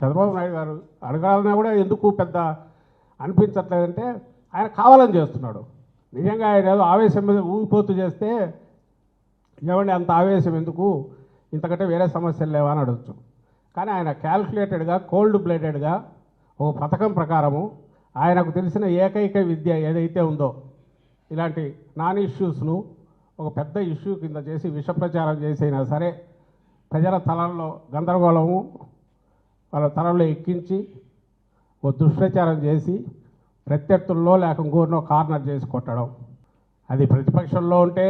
చంద్రబాబు నాయుడు గారు అడగాలన్నా కూడా ఎందుకు పెద్ద అనిపించట్లేదంటే ఆయన కావాలని చేస్తున్నాడు. నిజంగా ఆయన ఏదో ఆవేశం మీద ఊగిపోతూ చేస్తే ఏమండి అంత ఆవేశం ఎందుకు, ఇంతకంటే వేరే సమస్యలు లేవా అని అడగచ్చు. కానీ ఆయన క్యాల్కులేటెడ్గా కోల్డ్ బ్లడెడ్గా ఒక పథకం ప్రకారము ఆయనకు తెలిసిన ఏకైక విద్య ఏదైతే ఉందో ఇలాంటి నాన్ ఇష్యూస్ను ఒక పెద్ద ఇష్యూ కింద చేసి విష ప్రచారం చేసైనా సరే ప్రజల తలల్లో గందరగోళము వాళ్ళ తలల్లో ఎక్కించి ఓ దుష్ప్రచారం చేసి ప్రత్యర్థుల్లో లేక ఇంకోరినో కార్నర్ చేసి కొట్టడం. అది ప్రతిపక్షంలో ఉంటే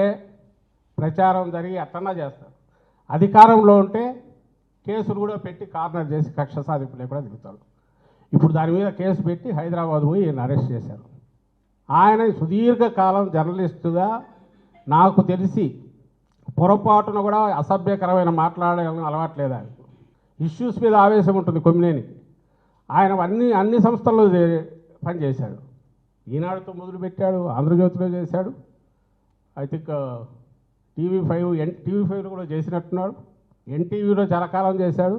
ప్రచారం జరిగి అట్టన్నా చేస్తారు, అధికారంలో ఉంటే కేసులు కూడా పెట్టి కార్నర్ చేసి కక్ష సాధింపులే కూడా దిగుతారు. ఇప్పుడు దాని మీద కేసు పెట్టి హైదరాబాద్ పోయి ఈయన అరెస్ట్ చేశారు. ఆయన సుదీర్ఘకాలం జర్నలిస్టుగా నాకు తెలిసి పొరపాటున కూడా అసభ్యకరమైన మాట్లాడడం అలవాట్లేదు. ఆయన ఇష్యూస్ మీద ఆవేశం ఉంటుంది కొమ్మినేనికి. ఆయన అన్ని సంస్థల్లో పనిచేశాడు. ఈనాడుతో మొదలుపెట్టాడు, ఆంధ్రజ్యోతిలో చేశాడు, ఐ థింక్ టీవీ5లో కూడా చేసినట్టున్నాడు, ఎన్టీవీలో చాలా కాలం చేశాడు.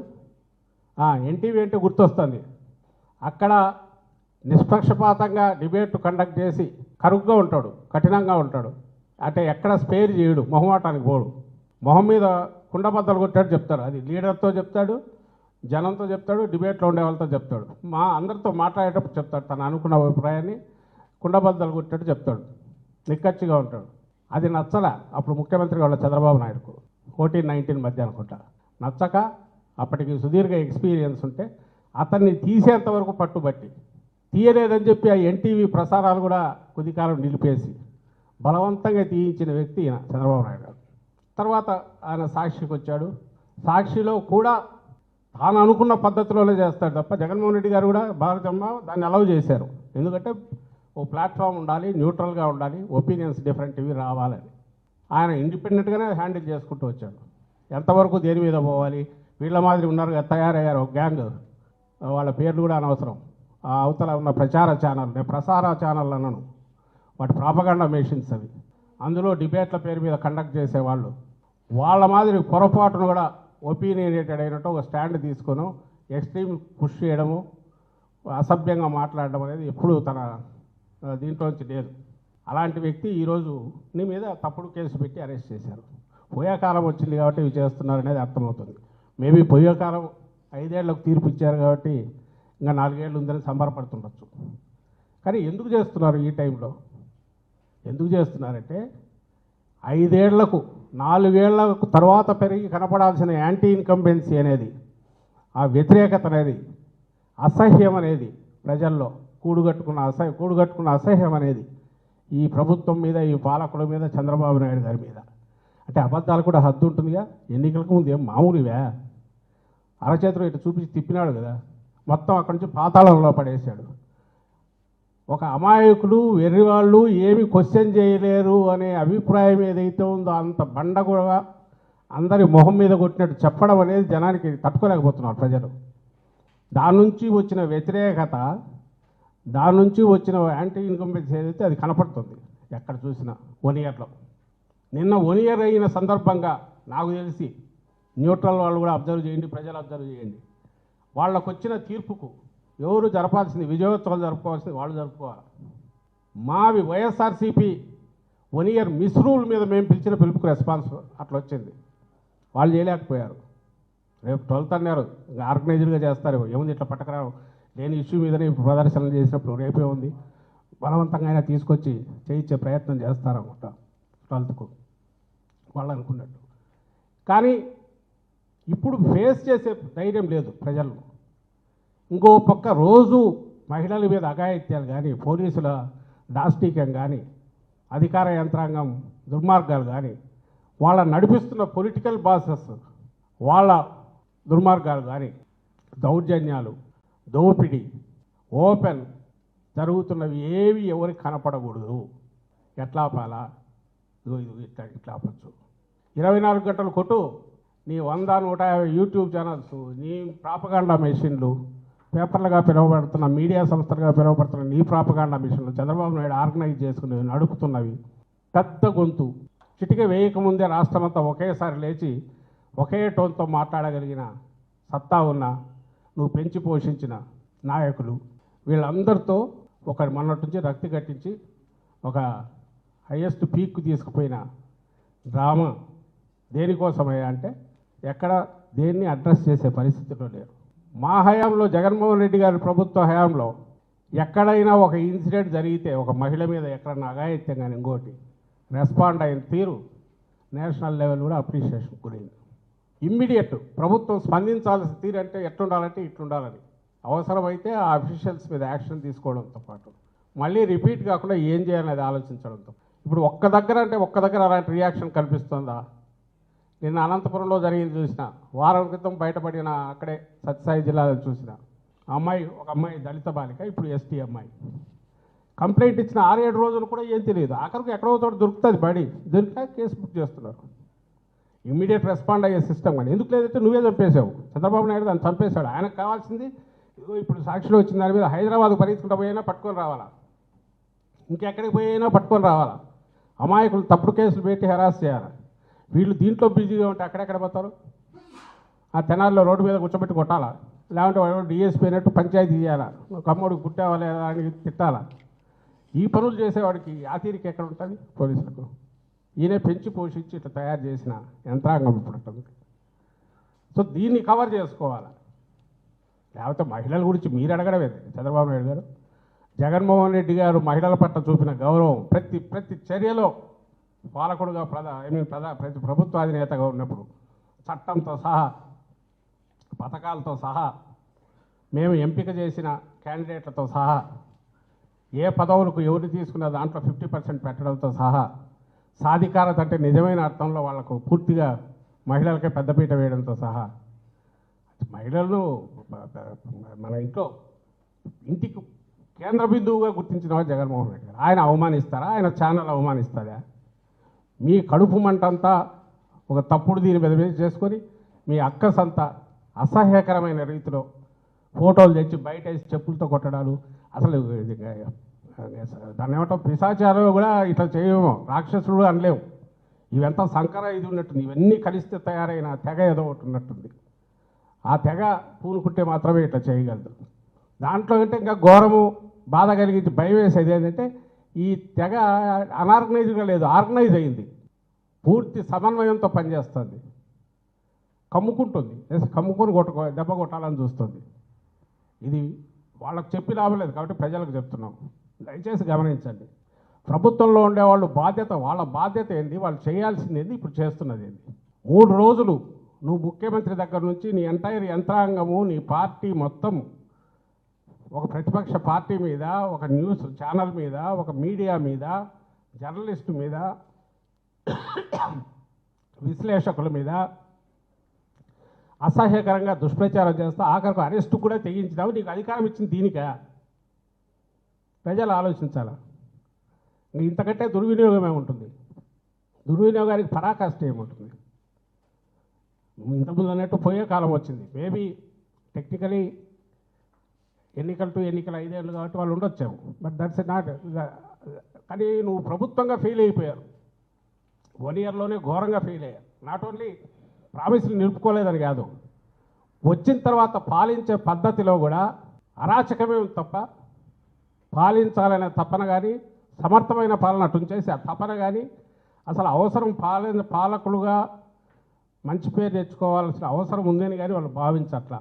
ఎన్టీవీ అంటే గుర్తొస్తుంది, అక్కడ నిష్పక్షపాతంగా డిబేట్ కండక్ట్ చేసి కరుగ్గా ఉంటాడు, కఠినంగా ఉంటాడు, అంటే ఎక్కడ స్పేర్ చేయడు, మొహమాటానికి పోడు. మొహం మీద కుండబద్దలు కొట్టాడు చెప్తాడు, అది లీడర్తో చెప్తాడు, జనంతో చెప్తాడు, డిబేట్లో ఉండే వాళ్ళతో చెప్తాడు, అందరితో మాట్లాడేటప్పుడు చెప్తాడు తను అనుకున్న అభిప్రాయాన్ని కుండబద్దలు కొట్టాడు చెప్తాడు, నిక్కచ్చిగా ఉంటాడు. అది నచ్చల అప్పుడు ముఖ్యమంత్రిగా ఉన్న చంద్రబాబు నాయుడుకు 14-19 మధ్య అనుకుంటా. నచ్చక అప్పటికి సుదీర్ఘ ఎక్స్పీరియన్స్ ఉంటే అతన్ని తీసేంత వరకు పట్టుబట్టి తీయలేదని చెప్పి ఆ ఎన్టీవీ ప్రసారాలు కూడా కొద్దికాలం నిలిపేసి బలవంతంగా తీయించిన వ్యక్తి ఈయన చంద్రబాబు నాయుడు గారు. తర్వాత ఆయన సాక్షికి వచ్చాడు. సాక్షిలో కూడా తాను అనుకున్న పద్ధతిలోనే చేస్తాడు తప్ప జగన్మోహన్ రెడ్డి గారు కూడా భారతమ్మ దాన్ని అలౌ చేశారు. ఎందుకంటే ఓ ప్లాట్ఫామ్ ఉండాలి, న్యూట్రల్గా ఉండాలి, ఒపీనియన్స్ డిఫరెంట్ ఇవి రావాలని. ఆయన ఇండిపెండెంట్గానే హ్యాండిల్ చేసుకుంటూ వచ్చాడు. ఎంతవరకు దేని మీద పోవాలి, వీళ్ళ మాదిరి ఉన్నారు కదా, తయారయ్యారు ఒక గ్యాంగ్, వాళ్ళ పేర్లు కూడా అనవసరం. ఆ అవతల ఉన్న ప్రచార ఛానల్, నేను ప్రసార ఛానల్ అన్నాను, వాటి ప్రాపగండా మెషిన్స్ అవి, అందులో డిబేట్ల పేరు మీద కండక్ట్ చేసేవాళ్ళు వాళ్ళ మాదిరి పొరపాటును కూడా ఒపీనియనేటెడ్ అయినట్టు ఒక స్టాండ్ తీసుకొని ఎక్స్ట్రీమ్ పుష్ చేయడము, అసభ్యంగా మాట్లాడడం అనేది ఎప్పుడూ తన దీంట్లోంచి లేదు. అలాంటి వ్యక్తి ఈరోజు నీ మీద తప్పుడు కేసు పెట్టి అరెస్ట్ చేశారు. పోయే కాలం వచ్చింది కాబట్టి ఇవి చేస్తున్నారు అనేది అర్థమవుతుంది. మేబీ పోయే కాలం 5 ఏళ్లకు తీర్పు ఇచ్చారు కాబట్టి ఇంకా 4 ఏళ్ళు ఉందని సంబరపడుతుండొచ్చు. కానీ ఎందుకు చేస్తున్నారు ఈ టైంలో? ఎందుకు చేస్తున్నారంటే 5 ఏళ్లకు 4 ఏళ్లకు తర్వాత పెరిగి కనపడాల్సిన యాంటీ ఇన్కంబెన్సీ అనేది, ఆ వ్యతిరేకత అనేది, అసహ్యం అనేది ప్రజల్లో కూడుగట్టుకున్న అసహ్యం అనేది ఈ ప్రభుత్వం మీద, ఈ పాలకుల మీద, చంద్రబాబు నాయుడు గారి మీద. అంటే అబద్ధాలు కూడా హద్దు ఉంటుందిగా. ఎన్నికలకు ముందు ఏం మామూలువే, అరచేతిలో ఇటు చూపించి తిప్పినాడు కదా, మొత్తం అక్కడి నుంచి పాతాళంలో పడేశాడు. ఒక అమాయకులు వెర్రివాళ్ళు ఏమి క్వశ్చన్ చేయలేరు అనే అభిప్రాయం ఏదైతే ఉందో అంత బండ కూడా అందరి మొహం మీద కొట్టినట్టు చెప్పడం అనేది జనానికి తట్టుకోలేకపోతున్నారు ప్రజలు. దాని నుంచి వచ్చిన వ్యతిరేకత, దాని నుంచి వచ్చిన యాంటీ ఇన్కంబెన్సీ ఏదైతే అది కనపడుతుంది ఎక్కడ చూసినా. 1 ఇయర్లో నిన్న 1 ఇయర్ అయిన సందర్భంగా నాకు తెలిసి న్యూట్రల్ వాళ్ళు కూడా అబ్జర్వ్ చేయండి, ప్రజలు అబ్జర్వ్ చేయండి, వాళ్ళకు వచ్చిన తీర్పుకు ఎవరు జరపాల్సింది, విజయోత్సవాలు జరుపుకోవాల్సింది వాళ్ళు జరుపుకోవాలి. మావి వైఎస్ఆర్సీపీ 1 ఇయర్ మిస్రూల్ మీద మేము పిలిచిన పిలుపుకు రెస్పాన్స్ అట్లా వచ్చింది, వాళ్ళు చేయలేకపోయారు. రేపు 12th అన్నారు, ఇంకా ఆర్గనైజ్డ్గా చేస్తారు. ఏముంది ఇట్లా పట్టకరావు లేని ఇష్యూ మీదనే ప్రదర్శనలు చేసినప్పుడు రేపే ఉంది, బలవంతంగా అయినా తీసుకొచ్చి చేయించే ప్రయత్నం చేస్తారనుకుంటా 12th వాళ్ళు అనుకున్నట్టు. కానీ ఇప్పుడు ఫేస్ చేసే ధైర్యం లేదు ప్రజల్లో. ఇంకో పక్క రోజు మహిళల మీద అఘాయిత్యాలు కానీ, పోలీసుల దాష్టీక్యం కానీ, అధికార యంత్రాంగం దుర్మార్గాలు కానీ, వాళ్ళ నడిపిస్తున్న పొలిటికల్ బాసెస్ వాళ్ళ దుర్మార్గాలు కానీ, దౌర్జన్యాలు, దోపిడీ ఓపెన్ జరుగుతున్నవి ఏవి ఎవరికి కనపడకూడదు. ఎట్లా పాలా ఇట్లా ఆపచ్చు. 24 గంటలు కొట్టు, నీ 100-150 యూట్యూబ్ ఛానల్స్, నీ ప్రాపగాండా మెషిన్లు, పేపర్లుగా పిలువబడుతున్న మీడియా సంస్థలుగా పిలువబడుతున్న నీ ప్రాపగాండా మిషన్లు చంద్రబాబు నాయుడు ఆర్గనైజ్ చేసుకుని నడుపుతున్నవి. పెద్ద గొంతు చిటిక వేయకముందే రాష్ట్రమంతా ఒకేసారి లేచి ఒకే టోన్తో మాట్లాడగలిగిన సత్తా ఉన్న నువ్వు పెంచి పోషించిన నాయకులు వీళ్ళందరితో ఒక మొన్నటి నుంచి రక్తి కట్టించి ఒక హైయెస్ట్ పీక్ తీసుకుపోయిన డ్రామా దేనికోసమయ్యా అంటే ఎక్కడ దేన్ని అడ్రస్ చేసే పరిస్థితిలో లేరు. మా హయాంలో జగన్మోహన్ రెడ్డి గారి ప్రభుత్వ హయాంలో ఎక్కడైనా ఒక ఇన్సిడెంట్ జరిగితే ఒక మహిళ మీద ఎక్కడన్నా అఘాయిత్యం కానీ ఇంకోటి రెస్పాండ్ అయిన తీరు నేషనల్ లెవెల్ కూడా అప్రిషియేషన్ గురైంది. ఇమ్మీడియట్ ప్రభుత్వం స్పందించాల్సిన తీరు అంటే ఎట్లుండాలంటే ఇట్లుండాలని అవసరమైతే ఆ అఫీషియల్స్ మీద యాక్షన్ తీసుకోవడంతో పాటు మళ్ళీ రిపీట్ కాకుండా ఏం చేయాలనేది ఆలోచించడంతో ఇప్పుడు ఒక్క దగ్గర అలాంటి రియాక్షన్ కనిపిస్తుందా? నిన్న అనంతపురంలో జరిగింది చూసిన, వారం క్రితం బయటపడిన అక్కడే సత్యసాయి జిల్లాలో చూసిన ఒక అమ్మాయి దళిత బాలిక, ఇప్పుడు ఎస్టీ అమ్మాయి కంప్లైంట్ ఇచ్చిన 6-7 రోజులు కూడా ఏం తెలియదు. ఆఖరికి ఎక్కడో చోట దొరుకుతుంది బడి, దొరికా కేసు బుక్ చేస్తున్నారు. ఇమ్మీడియట్ రెస్పాండ్ అయ్యే సిస్టమ్ కానీ ఎందుకు లేదంటే నువ్వే చంపేశావు. చంద్రబాబు నాయుడు దాన్ని చంపేశాడు. ఆయనకు కావాల్సింది ఇదిగో ఇప్పుడు సాక్షిలో వచ్చిన దాని మీద హైదరాబాద్ పరిగెత్తుకుంటూ పోయినా పట్టుకొని రావాలా, ఇంకెక్కడికి పోయినా పట్టుకొని రావాలా, అమాయకులు తప్పుడు కేసులు పెట్టి హెరాస్ చేయాలి. వీళ్ళు దీంట్లో బిజీగా ఉంటే అక్కడెక్కడ పోతారు? ఆ తెనాల్లో రోడ్డు మీద కూర్చోబెట్టి కొట్టాలా, లేకుంటే వాడు డిఎస్పీ అయినట్టు పంచాయతీ చేయాలా, కమ్మోడికి పుట్టావా లేదా అని తిట్టాలా? ఈ పనులు చేసేవాడికి ఆ తీరిక ఎక్కడ ఉంటుంది పోలీసులకు? ఈయనే పెంచి పోషించి ఇట్లా తయారు చేసిన యంత్రాంగం ఇప్పుడు ఉంటుంది. సో దీన్ని కవర్ చేసుకోవాలి. లేకపోతే మహిళల గురించి మీరు అడగడమేది. చంద్రబాబు నాయుడు గారు, జగన్మోహన్ రెడ్డి గారు మహిళల పట్ల చూపిన గౌరవం ప్రతి చర్యలో పాలకుడుగా ప్రతి ప్రభుత్వాధినేతగా ఉన్నప్పుడు చట్టంతో సహా పథకాలతో సహా మేము ఎంపిక చేసిన క్యాండిడేట్లతో సహా ఏ పదవులకు ఎవరు తీసుకున్న దాంట్లో 50% పెట్టడంతో సహా సాధికారత అంటే నిజమైన అర్థంలో వాళ్లకు పూర్తిగా మహిళలకే పెద్దపీట వేయడంతో సహా మహిళలను మన ఇంటికి కేంద్ర బిందువుగా గుర్తించిన వాడు జగన్మోహన్ రెడ్డి గారు. ఆయన అవమానిస్తారా? ఆయన ఛానల్ అవమానిస్తుందా? మీ కడుపు మంటంతా ఒక తప్పుడు దీని మీద చేసుకొని మీ అక్కసంతా అసహ్యకరమైన రీతిలో ఫోటోలు తెచ్చి బయట వేసి చెప్పులతో కొట్టడాలు, అసలు దాన్ని ఏమంటాం, పిశాచాలు కూడా ఇట్లా చేయము, రాక్షసుడు అనలేము. ఇవంతా సంకర ఇది ఉన్నట్టుంది. ఇవన్నీ కలిస్తే తయారైన తెగ ఏదో ఒకటి ఉన్నట్టుంది. ఆ తెగ పూనుకుంటే మాత్రమే ఇట్లా చేయగలదు. దాంట్లో అంటే ఇంకా ఘోరము బాధ కలిగించి భయం వేసేది ఏంటంటే ఈ తెగ అనార్గనైజ్గా లేదు, ఆర్గనైజ్ అయింది, పూర్తి సమన్వయంతో పనిచేస్తుంది, కమ్ముకుంటుంది, కమ్ముకొని దెబ్బ కొట్టాలని చూస్తుంది. ఇది వాళ్ళకు చెప్పి లాభం లేదు కాబట్టి ప్రజలకు చెప్తున్నాం, దయచేసి గమనించండి. ప్రభుత్వంలో ఉండేవాళ్ళు వాళ్ళ బాధ్యత ఏంటి, వాళ్ళు చేయాల్సింది ఏంటి, ఇప్పుడు చేస్తున్నది ఏంటి. 3 రోజులు నువ్వు ముఖ్యమంత్రి దగ్గర నుంచి నీ ఎంటైర్ యంత్రాంగము, నీ పార్టీ మొత్తం ఒక ప్రతిపక్ష పార్టీ మీద, ఒక న్యూస్ ఛానల్ మీద, ఒక మీడియా మీద, జర్నలిస్టు మీద, విశ్లేషకుల మీద అసహ్యకరంగా దుష్ప్రచారం చేస్తా ఆఖరికి అరెస్టు కూడా తెగించినావు. నీకు అధికారం ఇచ్చింది దీనికా? ప్రజలు ఆలోచించాలా. ఇంతకంటే దుర్వినియోగమే ఉంటుంది. దుర్వినియోగానికి పరాకాష్ట ఏముంటుంది? ఇంతకుముందు అన్నట్టు పోయే కాలం వచ్చింది. మేబీ టెక్నికలీ ఎన్నికలు 5 ఏళ్ళు కాబట్టి వాళ్ళు ఉండొచ్చాము. But that's not. కానీ నువ్వు ప్రభుత్వంగా ఫెయిల్ అయిపోయారు. 1 ఇయర్లోనే ఘోరంగా ఫెయిల్ అయ్యారు. నాట్ ఓన్లీ ప్రామిస్లు నిలుపుకోలేదని కాదు, వచ్చిన తర్వాత పాలించే పద్ధతిలో కూడా అరాచకమే తప్ప పాలించాలనే తపన కానీ, సమర్థమైన పాలన అటు చేసి ఆ తపన కానీ, అసలు అవసరం పాలకులుగా మంచి పేరు తెచ్చుకోవాల్సిన అవసరం ఉందని కానీ వాళ్ళు భావించట్లా.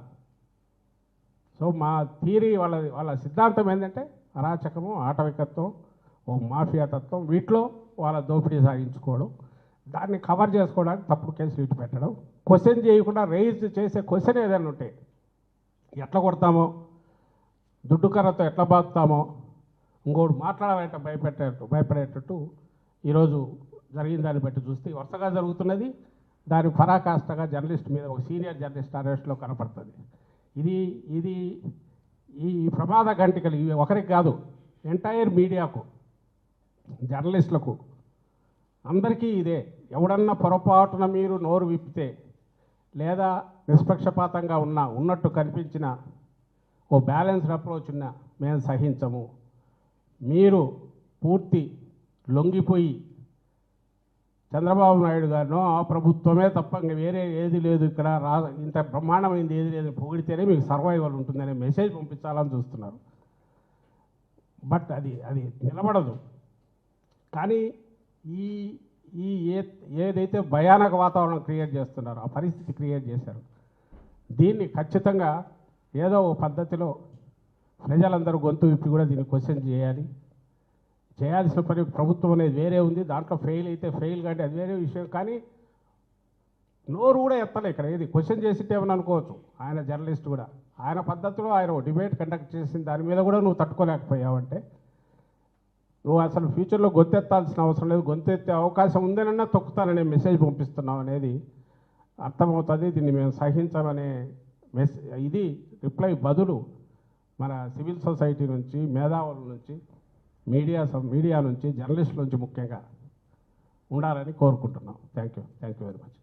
సో మా థియరీ వాళ్ళ సిద్ధాంతం ఏంటంటే అరాచకము, ఆటవికత్వం, ఓ మాఫియా తత్వం, వీటిలో వాళ్ళ దోపిడీ సాగించుకోవడం, దాన్ని కవర్ చేసుకోవడానికి తప్పుడు కేసులు ఇటు పెట్టడం, క్వశ్చన్ చేయకుండా రైజ్ చేసే క్వశ్చన్ ఏదైనా ఉంటే ఎట్లా కొడతామో, దుడ్డు కర్రతో ఎట్లా బాగుతామో, ఇంకోటి మాట్లాడాలంటే భయపడేటట్టు ఈరోజు జరిగిన దాన్ని బట్టి చూస్తే వరుసగా జరుగుతున్నది. దాని పరాకాష్ఠగా జర్నలిస్ట్ మీద ఒక సీనియర్ జర్నలిస్ట్ అరెస్ట్లో కనపడుతుంది. ఇది ఈ ప్రమాద గంటికలు ఇవి ఒకరికి కాదు, ఎంటైర్ మీడియాకు, జర్నలిస్టులకు, అందరికీ ఇదే. ఎవడన్నా పొరపాటున మీరు నోరు విప్పితే లేదా నిష్పక్షపాతంగా ఉన్నట్టు కనిపించిన ఓ బ్యాలెన్స్డ్ అప్రోచ్ ఉన్నా మేము సహించము. మీరు పూర్తి లొంగిపోయి చంద్రబాబు నాయుడు గారినో ఆ ప్రభుత్వమే తప్ప ఇంకా వేరే ఏది లేదు ఇక్కడ ఇంత బ్రహ్మాండమైంది ఏది లేదు పొగిడితేనే మీకు సర్వైవల్ ఉంటుందనే మెసేజ్ పంపించాలని చూస్తున్నారు. బట్ అది నిలబడదు. కానీ ఈ ఈ ఏదైతే భయానక వాతావరణం క్రియేట్ చేస్తున్నారో ఆ పరిస్థితి క్రియేట్ చేశారు. దీన్ని ఖచ్చితంగా ఏదో ఒక పద్ధతిలో ప్రజలందరూ గొంతు విప్పి కూడా దీన్ని క్వశ్చన్ చేయాల్సిన పని ప్రభుత్వం అనేది వేరే ఉంది. దాంట్లో ఫెయిల్ అయితే ఫెయిల్ కానీ అది వేరే విషయం. కానీ నోరు కూడా ఎత్తలే ఇక్కడ ఏది క్వశ్చన్ చేసిట్టేమని అనుకోవచ్చు. ఆయన జర్నలిస్ట్ కూడా ఆయన పద్ధతిలో ఆయన డిబేట్ కండక్ట్ చేసిన దాని మీద కూడా నువ్వు తట్టుకోలేకపోయావంటే నువ్వు అసలు ఫ్యూచర్లో గొంతెత్తాల్సిన అవసరం లేదు. గొంతెత్తే అవకాశం ఉందనన్నా తొక్కుతాననే మెసేజ్ పంపిస్తున్నావు అనేది అర్థమవుతుంది. దీన్ని మేము సహించమనే ఇది రిప్లై బదులు మన సివిల్ సొసైటీ నుంచి, మేధావుల నుంచి, మీడియా నుంచి, జర్నలిస్టుల నుంచి ముఖ్యంగా ఉండాలని కోరుకుంటున్నాం. Thank you very much.